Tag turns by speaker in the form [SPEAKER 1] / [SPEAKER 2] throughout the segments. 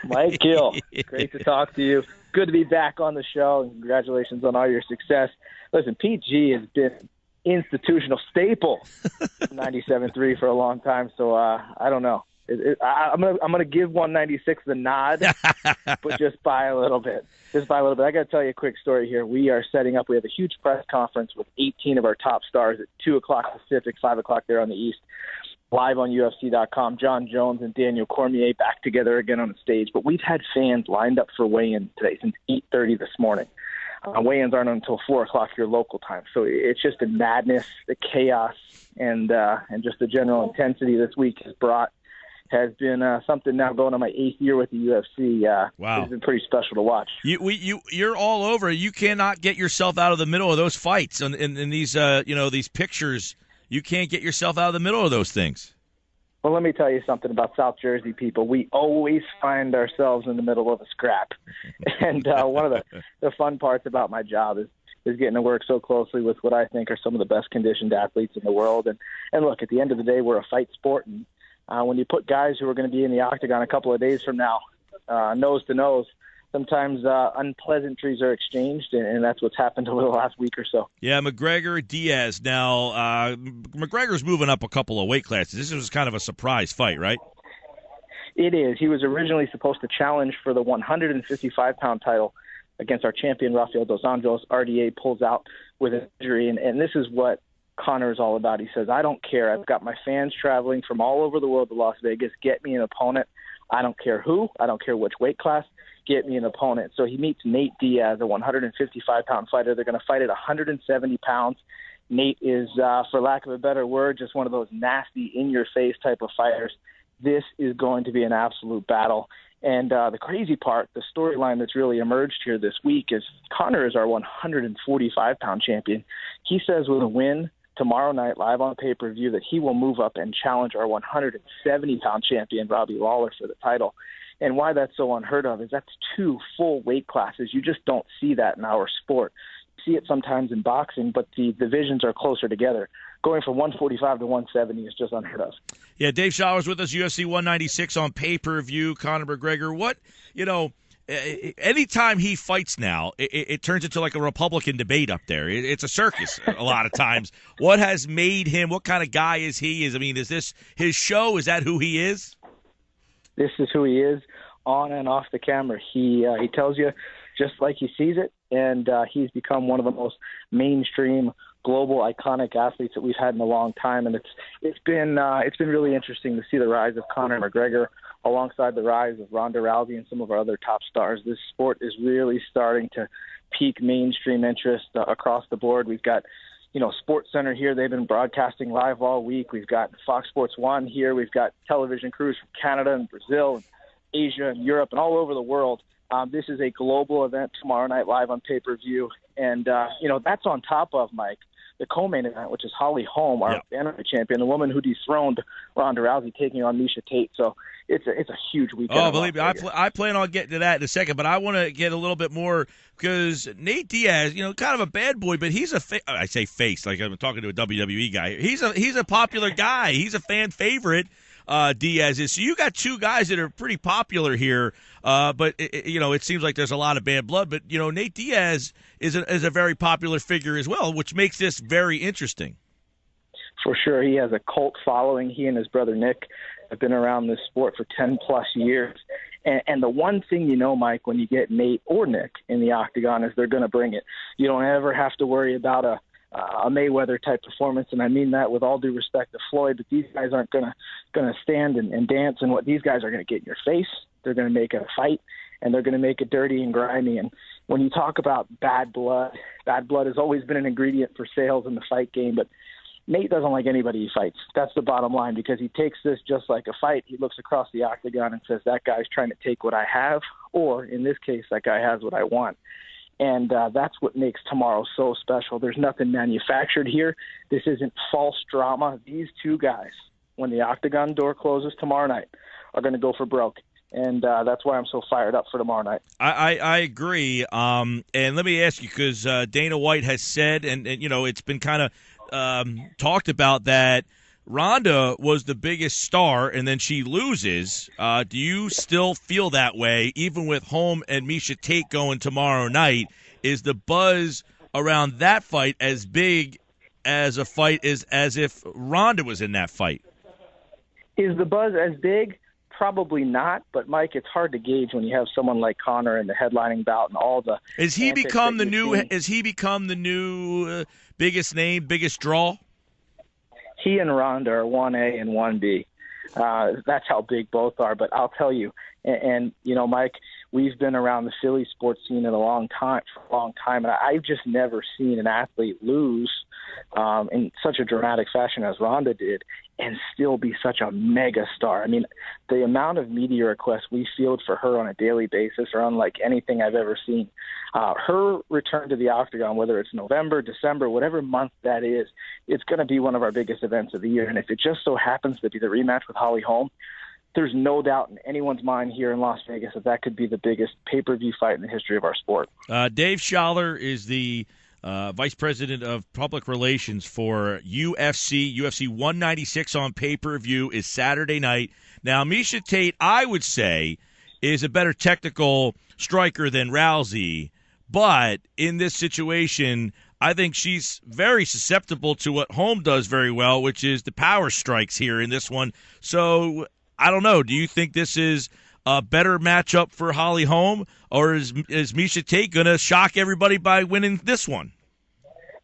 [SPEAKER 1] Mike Gill, great to talk to you. Good to be back on the show, and congratulations on all your success. Listen, PG has been institutional staple of 97.3 for a long time, so I don't know. I'm gonna give 196 the nod, but just by a little bit. I got to tell you a quick story here. We are setting up. We have a huge press conference with 18 of our top stars at 2 o'clock Pacific, 5 o'clock there on the East, live on UFC.com. John Jones and Daniel Cormier back together again on the stage. But we've had fans lined up for weigh-in today since 8:30 this morning. Weigh-ins aren't until 4 o'clock your local time. So it's just the madness, the chaos, and just the general intensity this week has been something now going on my 8th year with the UFC.
[SPEAKER 2] Wow.
[SPEAKER 1] It's been pretty special to watch.
[SPEAKER 2] You're all over. You cannot get yourself out of the middle of those fights in these these pictures. You can't get yourself out of the middle of those things.
[SPEAKER 1] Well, let me tell you something about South Jersey people. We always find ourselves in the middle of a scrap. And one of the fun parts about my job is getting to work so closely with what I think are some of the best conditioned athletes in the world. And look, at the end of the day, we're a fight sport. And when you put guys who are going to be in the octagon a couple of days from now, nose to nose, sometimes unpleasantries are exchanged, and that's what's happened over the last week or so.
[SPEAKER 2] Yeah, McGregor, Diaz. Now, McGregor's moving up a couple of weight classes. This was kind of a surprise fight, right?
[SPEAKER 1] It is. He was originally supposed to challenge for the 155-pound title against our champion, Rafael Dos Anjos. RDA pulls out with an injury, and this is what Conor is all about. He says, I don't care. I've got my fans traveling from all over the world to Las Vegas. Get me an opponent. I don't care who. I don't care which weight class. Get me an opponent. So he meets Nate Diaz, a 155-pound fighter. They're going to fight at 170 pounds. Nate is, for lack of a better word, just one of those nasty, in-your-face type of fighters. This is going to be an absolute battle. And the crazy part, the storyline that's really emerged here this week is Conor is our 145-pound champion. He says with a win tomorrow night, live on pay-per-view, that he will move up and challenge our 170-pound champion, Robbie Lawler, for the title. And why that's so unheard of is that's 2 full weight classes. You just don't see that in our sport. You see it sometimes in boxing, but the divisions are closer together. Going from 145 to 170 is just unheard of.
[SPEAKER 2] Yeah, Dave Showler's with us, UFC 196 on pay-per-view, Conor McGregor. Anytime he fights now, it turns into like a Republican debate up there. It's a circus a lot of times. What has made him, what kind of guy is he? Is this his show? Is that who he is?
[SPEAKER 1] This is who he is on and off the camera. He tells you just like he sees it, and he's become one of the most mainstream, global, iconic athletes that we've had in a long time. And it's been really interesting to see the rise of Conor McGregor alongside the rise of Ronda Rousey and some of our other top stars. This sport is really starting to pique mainstream interest across the board. We've got Sports Center here. They've been broadcasting live all week. We've got Fox Sports 1 here. We've got television crews from Canada and Brazil and Asia and Europe and all over the world. This is a global event tomorrow night live on pay-per-view. And, that's on top of, Mike, the co-main event, which is Holly Holm, our bantamweight champion, the woman who dethroned Ronda Rousey, taking on Miesha Tate. So it's a huge weekend.
[SPEAKER 2] Oh, believe me, I plan on getting to that in a second, but I want to get a little bit more because Nate Diaz, kind of a bad boy, but he's I say face like I'm talking to a WWE guy. He's a popular guy. He's a fan favorite. Diaz is. So you got 2 guys that are pretty popular here, but it seems like there's a lot of bad blood. But Nate Diaz is a very popular figure as well, which makes this very interesting.
[SPEAKER 1] For sure, he has a cult following. He and his brother Nick have been around this sport for 10+ years. And the one thing Mike, when you get Nate or Nick in the octagon, is they're going to bring it. You don't ever have to worry about a Mayweather-type performance, and I mean that with all due respect to Floyd, but these guys aren't going to stand and dance, and what these guys are going to get in your face. They're going to make it a fight, and they're going to make it dirty and grimy. And when you talk about bad blood has always been an ingredient for sales in the fight game, but Nate doesn't like anybody he fights. That's the bottom line, because he takes this just like a fight. He looks across the octagon and says, that guy's trying to take what I have, or in this case, that guy has what I want. And that's what makes tomorrow so special. There's nothing manufactured here. This isn't false drama. These 2 guys, when the octagon door closes tomorrow night, are going to go for broke. And that's why I'm so fired up for tomorrow night.
[SPEAKER 2] I agree. And let me ask you, because Dana White has said, and it's been kind of talked about that Ronda was the biggest star, and then she loses. Do you still feel that way, even with Holm and Miesha Tate going tomorrow night? Is the buzz around that fight as big as a fight as if Ronda was in that fight?
[SPEAKER 1] Is the buzz as big? Probably not, but Mike, it's hard to gauge when you have someone like Conor in the headlining bout and all the.
[SPEAKER 2] Has he become the new? Has he become the new biggest name, biggest draw?
[SPEAKER 1] He and Ronda are 1A and 1B. That's how big both are. But I'll tell you, and you know, Mike, we've been around the Philly sports scene for a long time, and I've just never seen an athlete lose in such a dramatic fashion as Ronda did, and still be such a mega star. I mean, the amount of media requests we field for her on a daily basis are unlike anything I've ever seen. Her return to the octagon, whether it's November, December, whatever month that is, it's going to be one of our biggest events of the year. And if it just so happens to be the rematch with Holly Holm, there's no doubt in anyone's mind here in Las Vegas that could be the biggest pay-per-view fight in the history of our sport.
[SPEAKER 2] Dave Sholler is the Vice President of Public Relations for UFC. UFC 196 on pay-per-view is Saturday night. Now, Miesha Tate, I would say, is a better technical striker than Rousey. But in this situation, I think she's very susceptible to what Holm does very well, which is the power strikes here in this one. So, I don't know. Do you think this is a better matchup for Holly Holm, or is Miesha Tate going to shock everybody by winning this one?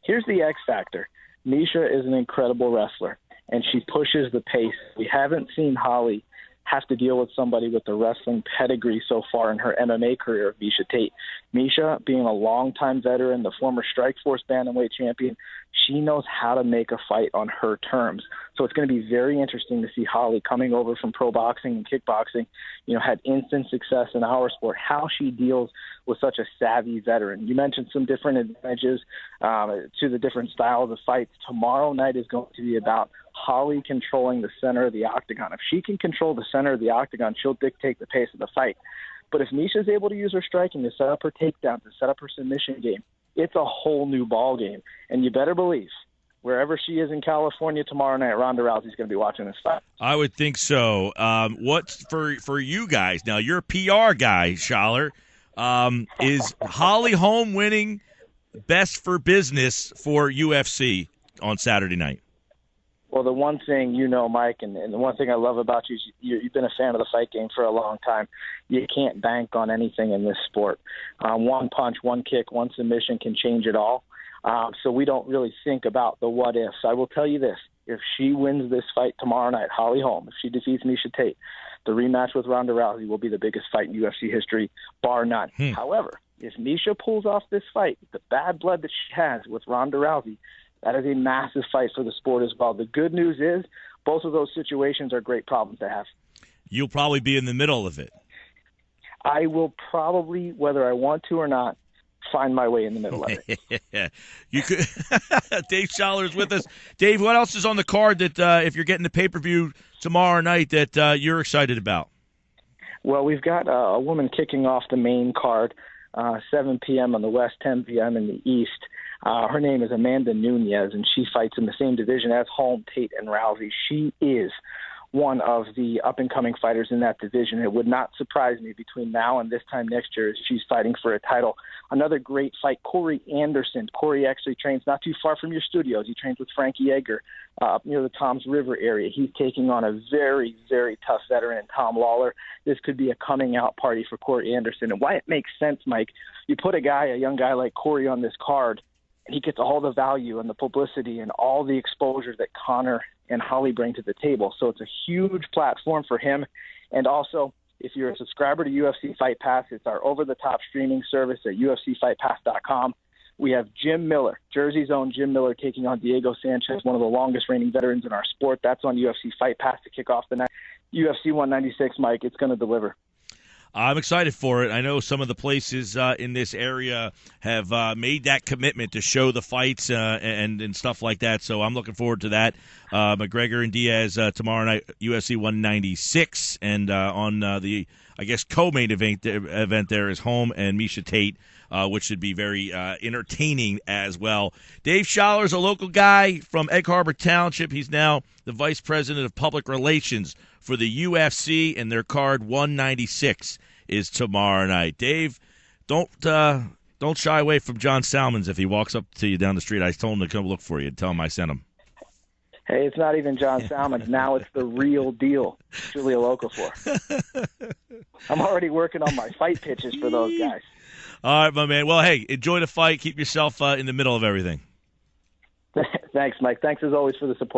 [SPEAKER 1] Here's the X factor. Miesha is an incredible wrestler, and she pushes the pace. We haven't seen Holly have to deal with somebody with the wrestling pedigree so far in her MMA career of Miesha Tate. Miesha, being a longtime veteran, the former Strikeforce bantamweight champion, she knows how to make a fight on her terms. So it's going to be very interesting to see Holly coming over from pro boxing and kickboxing, had instant success in our sport, how she deals with such a savvy veteran. You mentioned some different advantages to the different styles of fights. Tomorrow night is going to be about Holly controlling the center of the octagon. If she can control the center of the octagon, she'll dictate the pace of the fight. But if Miesha's able to use her striking to set up her takedown, to set up her submission game, it's a whole new ball game. And you better believe, wherever she is in California tomorrow night, Ronda Rousey's going to be watching this fight.
[SPEAKER 2] I would think so. What's for you guys? Now, you're a PR guy, Sholler. Is Holly Holm winning best for business for UFC on Saturday night?
[SPEAKER 1] Well, the one thing Mike, and the one thing I love about you is you've been a fan of the fight game for a long time. You can't bank on anything in this sport. One punch, one kick, one submission can change it all. So we don't really think about the what-ifs. I will tell you this. If she wins this fight tomorrow night, Holly Holm, if she defeats Miesha Tate, the rematch with Ronda Rousey will be the biggest fight in UFC history, bar none. However, if Miesha pulls off this fight, the bad blood that she has with Ronda Rousey, that is a massive fight for the sport as well. The good news is both of those situations are great problems to have.
[SPEAKER 2] You'll probably be in the middle of it.
[SPEAKER 1] I will probably, whether I want to or not, find my way in the middle of it.
[SPEAKER 2] You could. Dave Scholler's with us. Dave, what else is on the card that if you're getting the pay-per-view tomorrow night that you're excited about?
[SPEAKER 1] Well, we've got a woman kicking off the main card, 7 p.m. on the West, 10 p.m. in the East. Her name is Amanda Nunez, and she fights in the same division as Holm, Tate, and Rousey. She is one of the up-and-coming fighters in that division. It would not surprise me between now and this time next year as she's fighting for a title. Another great fight, Corey Anderson. Corey actually trains not too far from your studios. He trains with Frankie Edgar up near the Toms River area. He's taking on a very, very tough veteran in Tom Lawler. This could be a coming-out party for Corey Anderson. And why it makes sense, Mike, you put a young guy like Corey on this card, and he gets all the value and the publicity and all the exposure that Conor and Holly bring to the table. So it's a huge platform for him. And also, if you're a subscriber to UFC Fight Pass, it's our over-the-top streaming service at UFCFightPass.com. We have Jim Miller, Jersey's own Jim Miller, taking on Diego Sanchez, one of the longest-reigning veterans in our sport. That's on UFC Fight Pass to kick off the night. UFC 196, Mike, it's going to deliver.
[SPEAKER 2] I'm excited for it. I know some of the places in this area have made that commitment to show the fights and stuff like that, so I'm looking forward to that. McGregor and Diaz tomorrow night, UFC 196, and on the, I guess, co-main event there is Holm and Miesha Tate, which should be very entertaining as well. Dave Sholler is a local guy from Egg Harbor Township. He's now the Vice President of Public Relations for the UFC, and their card 196 is tomorrow night. Dave, don't shy away from John Salmons if he walks up to you down the street. I told him to come look for you and tell him I sent him.
[SPEAKER 1] Hey, it's not even John Salmons. Now it's the real deal. Julia Okafor. I'm already working on my fight pitches for those guys.
[SPEAKER 2] All right, my man. Well, hey, enjoy the fight. Keep yourself in the middle of everything.
[SPEAKER 1] Thanks, Mike. Thanks as always for the support.